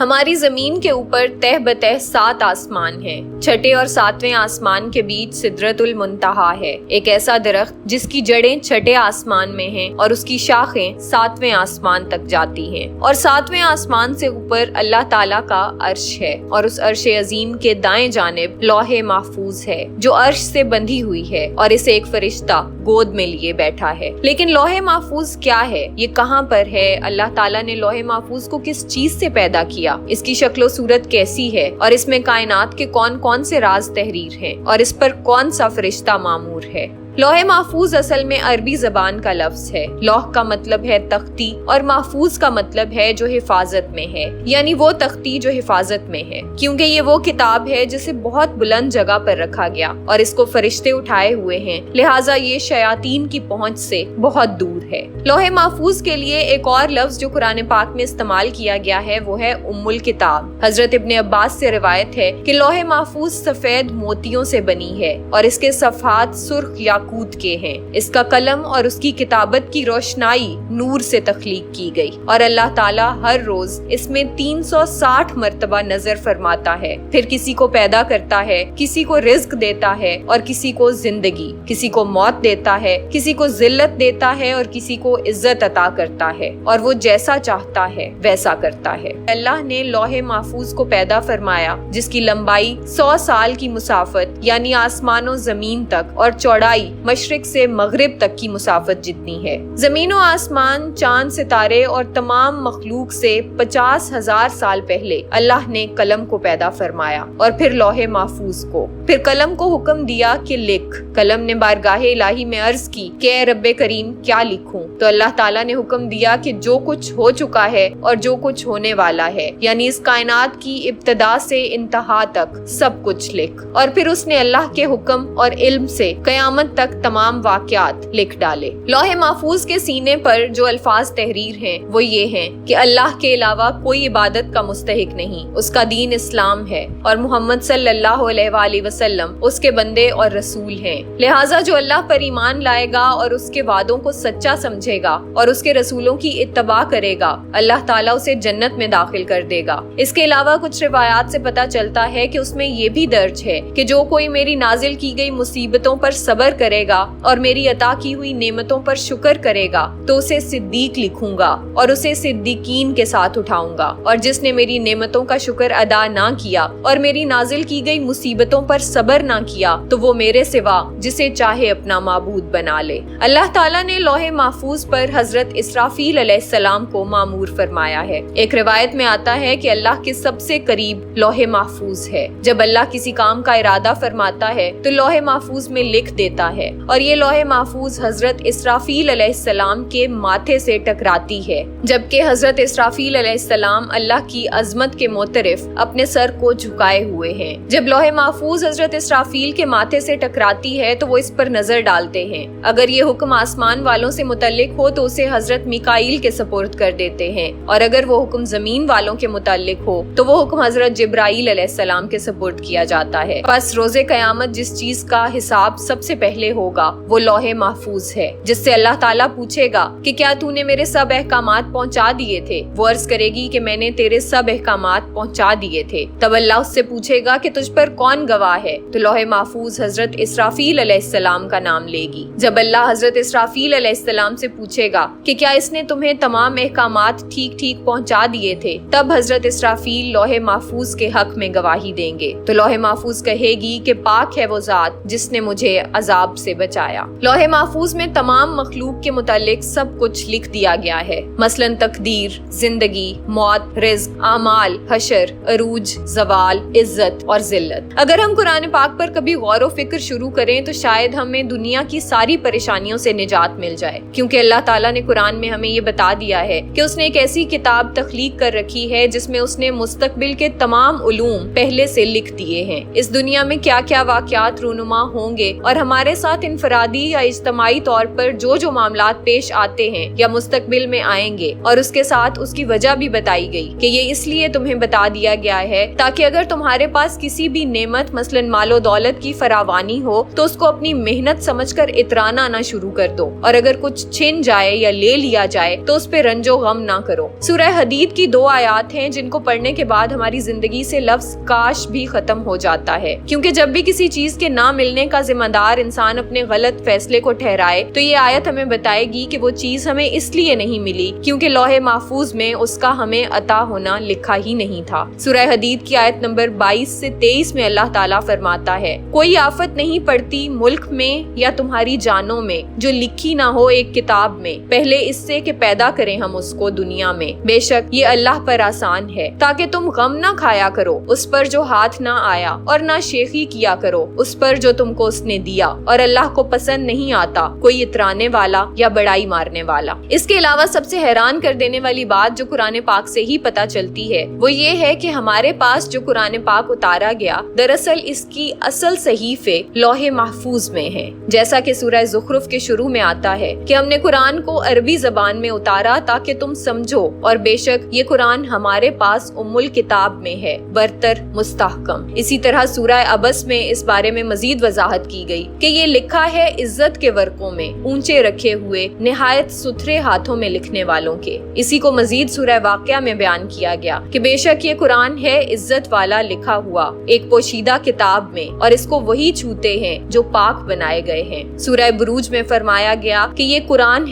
ہماری زمین کے اوپر تہ بتہ 7 آسمان ہیں. چھٹے اور 7ویں آسمان کے بیچ سدرۃ المنتہا ہے، ایک ایسا درخت جس کی جڑیں چھٹے آسمان میں ہیں اور اس کی شاخیں 7ویں آسمان تک جاتی ہیں. اور 7ویں آسمان سے اوپر اللہ تعالیٰ کا عرش ہے، اور اس عرش عظیم کے دائیں جانب لوح محفوظ ہے جو عرش سے بندھی ہوئی ہے، اور اسے ایک فرشتہ گود میں لیے بیٹھا ہے. لیکن لوح محفوظ کیا ہے؟ یہ کہاں پر ہے؟ اللہ تعالیٰ نے لوح محفوظ کو کس چیز سے پیدا کیا؟ اس کی شکل و صورت کیسی ہے؟ اور اس میں کائنات کے کون کون سے راز تحریر ہیں؟ اور اس پر کون سا فرشتہ مامور ہے؟ لوح محفوظ اصل میں عربی زبان کا لفظ ہے. لوح کا مطلب ہے تختی اور محفوظ کا مطلب ہے جو حفاظت میں ہے، یعنی وہ تختی جو حفاظت میں ہے، کیونکہ یہ وہ کتاب ہے جسے بہت بلند جگہ پر رکھا گیا اور اس کو فرشتے اٹھائے ہوئے ہیں، لہٰذا یہ شیاطین کی پہنچ سے بہت دور ہے. لوح محفوظ کے لیے ایک اور لفظ جو قرآن پاک میں استعمال کیا گیا ہے وہ ہے ام الکتاب. حضرت ابن عباس سے روایت ہے کہ لوح محفوظ سفید موتیوں سے بنی ہے اور اس کے صفحات سرخ یاقوت کے ہیں. اس کا قلم اور اس کی کتابت کی روشنائی نور سے تخلیق کی گئی، اور اللہ تعالیٰ ہر روز اس میں 360 مرتبہ نظر فرماتا ہے. پھر کسی کو پیدا کرتا ہے، کسی کو رزق دیتا ہے اور کسی کو زندگی، کسی کو موت دیتا ہے، کسی کو ذلت دیتا ہے اور کسی کو عزت عطا کرتا ہے، اور وہ جیسا چاہتا ہے ویسا کرتا ہے. اللہ نے لوح محفوظ کو پیدا فرمایا جس کی لمبائی 100 سال کی مسافت یعنی آسمان و زمین تک، اور چوڑائی مشرق سے مغرب تک کی مسافت جتنی ہے. زمین و آسمان، چاند، ستارے اور تمام مخلوق سے 50,000 سال پہلے اللہ نے قلم کو پیدا فرمایا اور پھر لوح محفوظ کو. پھر قلم کو حکم دیا کہ لکھ. قلم نے بارگاہ الہی میں عرض کی کہ اے رب کریم کیا لکھوں؟ تو اللہ تعالیٰ نے حکم دیا کہ جو کچھ ہو چکا ہے اور جو کچھ ہونے والا ہے، یعنی اس کائنات کی ابتدا سے انتہا تک سب کچھ لکھ. اور پھر اس نے اللہ کے حکم اور علم سے قیامت تک تمام واقعات لکھ ڈالے. لوح محفوظ کے سینے پر جو الفاظ تحریر ہیں وہ یہ ہیں کہ اللہ کے علاوہ کوئی عبادت کا مستحق نہیں، اس کا دین اسلام ہے، اور محمد صلی اللہ علیہ وآلہ وسلم اس کے بندے اور رسول ہیں. لہٰذا جو اللہ پر ایمان لائے گا اور اس کے وعدوں کو سچا سمجھے گا اور اس کے رسولوں کی اتباع کرے گا، اللہ تعالیٰ اسے جنت میں داخل کر دے گا. اس کے علاوہ کچھ روایات سے پتہ چلتا ہے کہ اس میں یہ بھی درج ہے کہ جو کوئی میری نازل کی گئی مصیبتوں پر صبر کرے گا اور میری عطا کی ہوئی نعمتوں پر شکر کرے گا تو اسے صدیق لکھوں گا اور اسے صدیقین کے ساتھ اٹھاؤں گا. اور جس نے میری نعمتوں کا شکر ادا نہ کیا اور میری نازل کی گئی مصیبتوں پر صبر نہ کیا تو وہ میرے سوا جسے چاہے اپنا معبود بنا لے. اللہ تعالیٰ نے لوح محفوظ پر حضرت اسرافیل علیہ السلام کو مامور فرمایا ہے. ایک روایت میں آتا ہے کہ اللہ کے سب سے قریب لوح محفوظ ہے. جب اللہ کسی کام کا ارادہ فرماتا ہے تو لوح محفوظ میں لکھ دیتا ہے، اور یہ لوح محفوظ حضرت اسرافیل علیہ السلام کے ماتھے سے ٹکراتی ہے، جبکہ حضرت اسرافیل علیہ السلام اللہ کی عظمت کے معترف اپنے سر کو جھکائے ہوئے ہیں. جب لوح محفوظ حضرت اسرافیل کے ماتھے سے ٹکراتی ہے تو وہ اس پر نظر ڈالتے ہیں. اگر یہ حکم آسمان والوں سے متعلق ہو تو اسے حضرت میکائیل کے سپرد کر دیتے ہیں، اور اگر وہ حکم زمین والوں کے متعلق ہو تو وہ حکم حضرت جبرائیل علیہ السلام کے سپرد کیا جاتا ہے. پس روز قیامت جس چیز کا حساب سب سے پہلے ہوگا وہ لوح محفوظ ہے، جس سے اللہ تعالیٰ پوچھے گا کہ کیا تو نے میرے سب احکامات پہنچا دیے تھے؟ وہ عرض کرے گی کہ میں نے تیرے سب احکامات پہنچا دیے تھے. تب اللہ اس سے پوچھے گا کہ تجھ پر کون گواہ ہے؟ تو لوح محفوظ حضرت اسرافیل علیہ السلام کا نام لے گی. جب اللہ حضرت اسرافیل علیہ السلام سے پوچھے گا کہ کیا اس نے تمہیں تمام احکامات ٹھیک ٹھیک پہنچا دیے تھے، تب حضرت اسرافیل لوح محفوظ کے حق میں گواہی دیں گے. تو لوح محفوظ کہے گی کہ پاک ہے وہ ذات جس نے مجھے عذاب سے بچایا. لوح محفوظ میں تمام مخلوق کے متعلق سب کچھ لکھ دیا گیا ہے، مثلاً تقدیر، زندگی، موت، رزق، اعمال، حشر، عروج، زوال، عزت اور ذلت. اگر ہم قرآن پاک پر کبھی غور و فکر شروع کریں تو شاید ہمیں دنیا کی ساری پریشانیوں سے نجات مل جائے، کیونکہ اللہ تعالیٰ نے قرآن میں ہمیں یہ بتا دیا ہے کہ اس نے ایک ایسی کتاب تخلیق کر رکھی ہے جس میں اس نے مستقبل کے تمام علوم پہلے سے لکھ دیے ہیں. اس دنیا میں کیا کیا واقعات رونما ہوں گے اور ہمارے ساتھ ساتھ انفرادی یا اجتماعی طور پر جو معاملات پیش آتے ہیں یا مستقبل میں آئیں گے، اور اس کے ساتھ اس کی وجہ بھی بتائی گئی کہ یہ اس لیے تمہیں بتا دیا گیا ہے تاکہ اگر تمہارے پاس کسی بھی نعمت مثلا مال و دولت کی فراوانی ہو تو اس کو اپنی محنت سمجھ کر اترانا نہ شروع کر دو، اور اگر کچھ چھن جائے یا لے لیا جائے تو اس پہ رنج و غم نہ کرو۔ سورہ حدید کی 2 آیات ہیں جن کو پڑھنے کے بعد ہماری زندگی سے لفظ کاش بھی ختم ہو جاتا ہے، کیونکہ جب بھی کسی چیز کے نہ ملنے کا ذمہ دار انسان اپنے غلط فیصلے کو ٹھہرائے تو یہ آیت ہمیں بتائے گی کہ وہ چیز ہمیں اس لیے نہیں ملی کیونکہ لوح محفوظ میں اس کا ہمیں عطا ہونا لکھا ہی نہیں تھا۔ سورہ حدید کی آیت نمبر 22 سے 23 میں اللہ تعالیٰ فرماتا ہے، کوئی آفت نہیں پڑتی ملک میں یا تمہاری جانوں میں جو لکھی نہ ہو ایک کتاب میں پہلے اس سے کہ پیدا کریں ہم اس کو دنیا میں، بے شک یہ اللہ پر آسان ہے، تاکہ تم غم نہ کھایا کرو اس پر جو ہاتھ نہ آیا اور نہ شیخی کیا کرو اس پر جو تم کو اس نے دیا، اور اللہ کو پسند نہیں آتا کوئی اترانے والا یا بڑائی مارنے والا۔ اس کے علاوہ سب سے حیران کر دینے والی بات جو قرآن پاک سے ہی پتہ چلتی ہے وہ یہ ہے کہ ہمارے پاس جو قرآن پاک اتارا گیا دراصل اس کی اصل صحیفے لوح محفوظ میں ہیں، جیسا کہ سورہ زخرف کے شروع میں آتا ہے کہ ہم نے قرآن کو عربی زبان میں اتارا تاکہ تم سمجھو، اور بے شک یہ قرآن ہمارے پاس ام الکتاب میں ہے برتر مستحکم۔ اسی طرح سورہ عبس میں اس بارے میں مزید وضاحت کی گئی کہ یہ لکھا ہے عزت کے ورقوں میں اونچے رکھے ہوئے نہایت ستھرے ہاتھوں میں لکھنے والوں کے۔ اسی کو مزید سورہ واقعہ میں بیان کیا گیا کہ بے شک یہ قرآن ہے عزت والا لکھا ہوا ایک پوشیدہ کتاب میں، اور اس کو وہی چھوتے ہیں جو پاک بنائے گئے ہیں۔ سورہ بروج میں فرمایا گیا کہ یہ قرآن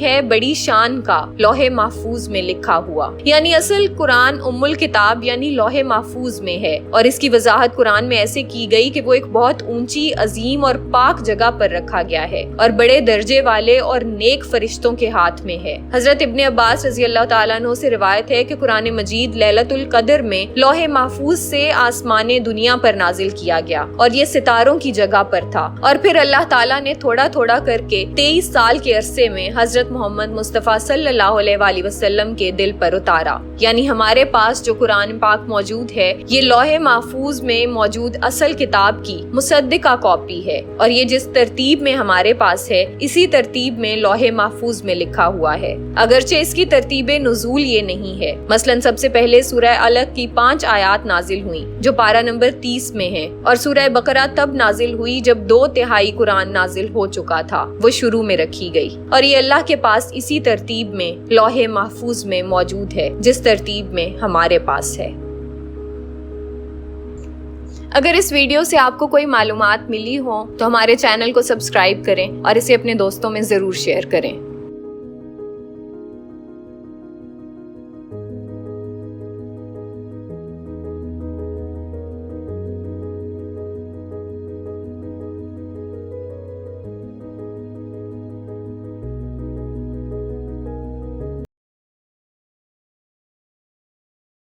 ہے بڑی شان کا لوح محفوظ میں لکھا ہوا، یعنی اصل قرآن ام الکتاب یعنی لوح محفوظ میں ہے، اور اس کی وضاحت قرآن میں ایسے کی گئی کہ وہ ایک بہت اونچی عظیم اور پاک جگہ پر رکھا گیا ہے اور بڑے درجے والے اور نیک فرشتوں کے ہاتھ میں ہے۔ حضرت ابن عباس رضی اللہ تعالیٰ عنہ سے روایت ہے کہ قرآن مجید لیلۃ القدر میں لوح محفوظ سے آسمان دنیا پر نازل کیا گیا، اور یہ ستاروں کی جگہ پر تھا، اور پھر اللہ تعالیٰ نے تھوڑا تھوڑا کر کے 23 سال کے عرصے میں حضرت محمد مصطفیٰ صلی اللہ علیہ وآلہ وسلم کے دل پر اتارا۔ یعنی ہمارے پاس جو قرآن پاک موجود ہے یہ لوح محفوظ میں موجود اصل کتاب کی مصدقہ کاپی ہے، اور یہ جس ترتیب میں ہمارے پاس ہے اسی ترتیب میں لوح محفوظ میں لکھا ہوا ہے، اگرچہ اس کی ترتیب نزول یہ نہیں ہے۔ مثلا سب سے پہلے سورہ علق کی 5 آیات نازل ہوئیں جو پارہ نمبر 30 میں ہیں، اور سورہ بقرہ تب نازل ہوئی جب 2/3 قرآن نازل ہو چکا تھا، وہ شروع میں رکھی گئی، اور یہ اللہ کے پاس اسی ترتیب میں لوح محفوظ میں موجود ہے جس ترتیب میں ہمارے پاس ہے۔ اگر اس ویڈیو سے آپ کو کوئی معلومات ملی ہوں تو ہمارے چینل کو سبسکرائب کریں اور اسے اپنے دوستوں میں ضرور شیئر کریں۔